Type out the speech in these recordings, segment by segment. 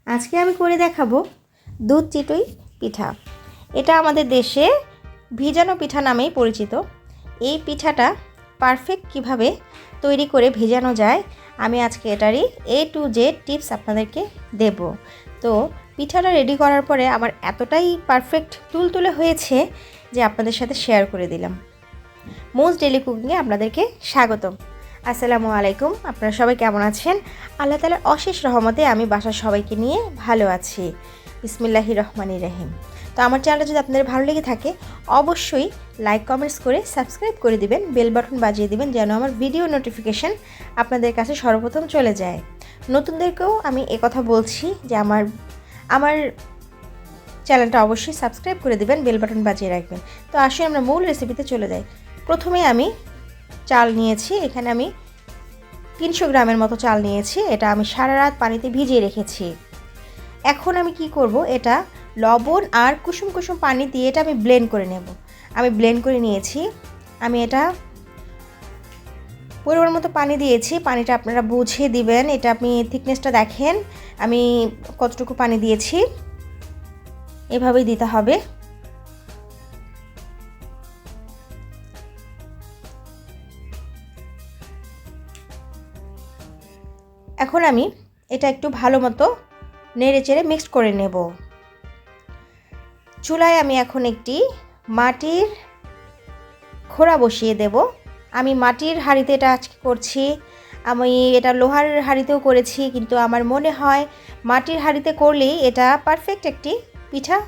আজকে আমি করে দেখাবো দুধ চিতই পিঠা। এটা আমাদের দেশে ভিজানো পিঠা নামেই পরিচিত। এই পিঠাটা পারফেক্ট কিভাবে তৈরি করে ভেজানো যায় আমি আজকে এটারই A to Z টিপস আপনাদেরকে দেব। তো পিঠাটা রেডি করার পরে আমার এতটাই পারফেক্ট তুলতুলে হয়েছে যে আপনাদের সাথে শেয়ার করে দিলাম। মোস্ট ডেইলি কুকিংয়ে আপনাদেরকে স্বাগতম। আসসালামু আলাইকুম। আপনারা সবাই কেমন আছেন? আল্লাহ তাআলার অশেষ রহমতে আমি বাসার সবাইকে নিয়ে ভালো আছি। বিসমিল্লাহির রহমানির রহিম। তো আমার চ্যানেলটা যদি আপনাদের ভালো লেগে থাকে অবশ্যই লাইক কমেন্টস করে সাবস্ক্রাইব করে দিবেন, বেল বাটন বাজিয়ে দিবেন যেন আমার ভিডিও নোটিফিকেশন আপনাদের কাছে সর্বপ্রথম চলে যায়। নতুনদেরকেও আমি কথা বলছি যে আমার চ্যানেলটা অবশ্যই সাবস্ক্রাইব করে দিবেন, বেল বাটন বাজিয়ে রাখবেন। তো আসলে আমরা মূল রেসিপিতে চলে যাই। প্রথমে আমি চাল নিয়েছি, এখানে আমি 300 গ্রামের মতো চাল নিয়েছি। এটা আমি সারা রাত পানিতে ভিজিয়ে রেখেছি। এখন আমি কি করব, এটা লবণ আর কুসুম কুসুম পানি দিয়ে এটা আমি ব্লেন্ড করে নেব। আমি ব্লেন্ড করে নিয়েছি। আমি এটা পরিমাণ মতো পানি দিয়েছি, পানিটা আপনারা বুঝে দিবেন। এটা আপনি থিকনেসটা দেখেন আমি কতটুকু পানি দিয়েছি, এভাবেই দিতে হবে। এখন আমি এটা একটু ভালো মতো নেড়ে চেড়ে মিক্সড করে নেব। চুলায় আমি এখন একটি মাটির খোড়া বসিয়ে দেব। আমি মাটির হাঁড়িতে এটা আজকে করছি। আমি এটা লোহার হাঁড়িতেও করেছি, কিন্তু আমার মনে হয় মাটির হাঁড়িতে করলেই এটা পারফেক্ট একটি পিঠা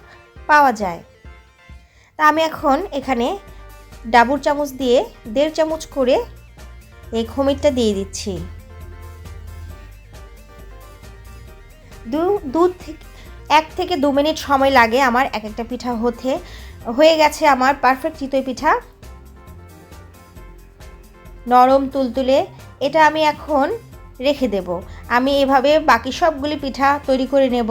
পাওয়া যায়। তা আমি এখন এখানে ডাবুর চামচ দিয়ে 1.5 চামচ করে এই খমিরটা দিয়ে দিচ্ছি। দুধ থেকে 1 থেকে 2 মিনিট সময় লাগে আমার এক একটা পিঠা হতে। হয়ে গেছে আমার পারফেক্ট চিতই পিঠা, নরম তুলতুলে। এটা আমি এখন রেখে দেব। আমি এভাবে বাকি সবগুলি পিঠা তৈরি করে নেব।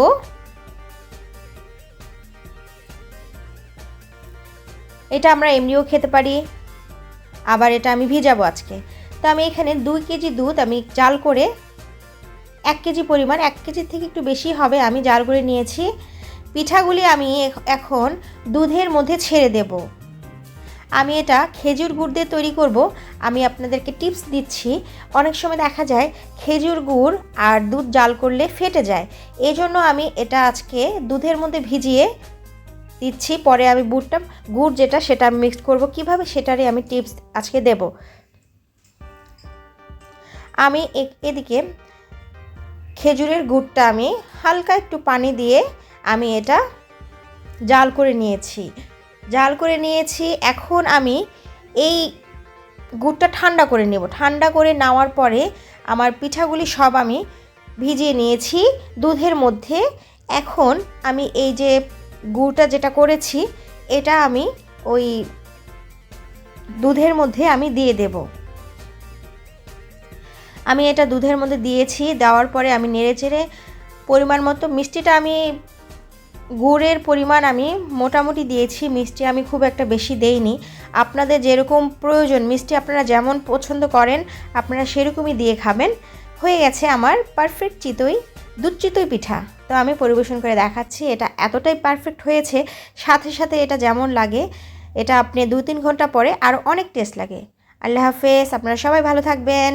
এটা আমরা এমনিও খেতে পারি, আবার এটা আমি ভিজাবো আজকে। তো আমি এখানে 2 কেজি দুধ আমি জাল করে 1 কেজি পরিমাণ, 1 কেজির থেকে একটু বেশি হবে, আমি জাল করে নিয়েছি। পিঠাগুলি আমি এখন দুধের মধ্যে ছেড়ে দেব। আমি এটা খেজুর গুড় দিয়ে তৈরি করব। আমি আপনাদেরকে টিপস দিচ্ছি, অনেক সময় দেখা যায় খেজুর গুড় আর দুধ জাল করলে ফেটে যায়। এই জন্য আমি এটা আজকে দুধের মধ্যে ভিজিয়ে দিচ্ছি। পরে আমি গুড় যেটা সেটা আমি মিক্স করব কিভাবে সেটারই আমি টিপস আজকে দেব। আমি এদিকে খেজুরের গুড়টা আমি হালকা একটু পানি দিয়ে আমি এটা জাল করে নিয়েছি। এখন আমি এই গুড়টা ঠান্ডা করে নেব। ঠান্ডা করে নেওয়ার পরে আমার পিঠাগুলি সব আমি ভিজিয়ে নিয়েছি দুধের মধ্যে। এখন আমি এই যে গুড়টা যেটা করেছি এটা আমি ওই দুধের মধ্যে আমি দিয়ে দেব। আমি এটা দুধের মধ্যে দিয়েছি, দেওয়ার পরে আমি নেড়েচেড়ে পরিমাণ মতো মিষ্টিটা আমি গুড়ের পরিমাণ আমি মোটামুটি দিয়েছি। মিষ্টি আমি খুব একটা বেশি দেইনি। আপনাদের যেরকম প্রয়োজন মিষ্টি আপনারা যেমন পছন্দ করেন আপনারা সেরকমই দিয়ে খাবেন। হয়ে গেছে আমার পারফেক্ট দুধ চিতই পিঠা। তো আমি পরিবেশন করে দেখাচ্ছি। এটা এতটাই পারফেক্ট হয়েছে, সাথে সাথে এটা যেমন লাগে এটা আপনি 2-3 ঘন্টা পরে আরও অনেক টেস্ট লাগে। আল্লাহ হাফেজ, আপনারা সবাই ভালো থাকবেন।